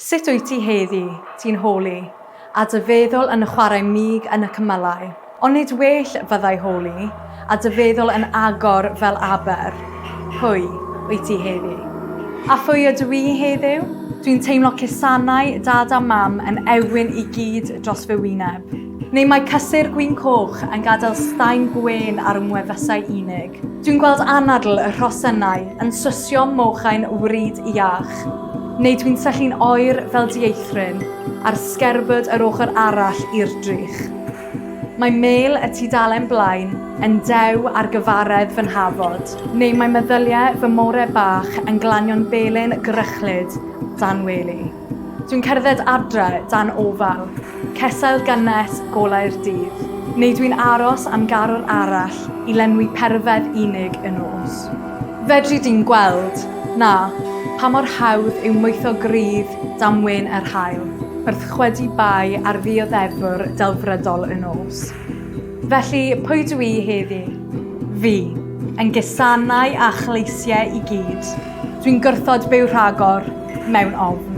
Sut wyt ti heddi, ti'n holi, a dy feddwl yn chwarae mig yn y cymylau? Onid well fyddai holi, a dy feddwl yn agor fel aber? Phwy wyt ti heddi? A phwy ydw I heddiw? Dwi'n teimlo cusanau dad a mam yn ewyn I gyd dros fy wyneb. Neu mae cysur gwin coch yn gadael Staen gwên ar ngwefusau unig. Dwi'n gweld anadl y rhosynnau yn sysio mochau'n wryd iach. Neu dwi'n syllu'n oer fel dieithryn a'r sgerbyd yr ochr arall i'r drych. Mae mêl y tudalen blaen yn dew ar gyfaredd fy nhafod, neu mae meddyliau fy morau bach yn Glanio'n belyn grychlyd dan wely. Dwi'n cerdded adre dan ofal, cysur gynnes golau'r dydd, neu dwi'n aros am garwr arall I lenwi perfedd unig y nos. Fedri di'n gweld, na, pa mor hawdd yw mwytho gryf damwen yr haul, wrth chwedi bai ar ddioddefwr delfrydol y nos. Felly, pwy dw I heddi? Fi, yn gusanau a chleisiau I gyd. Dwi'n gwrthod byw rhagor mewn ofn.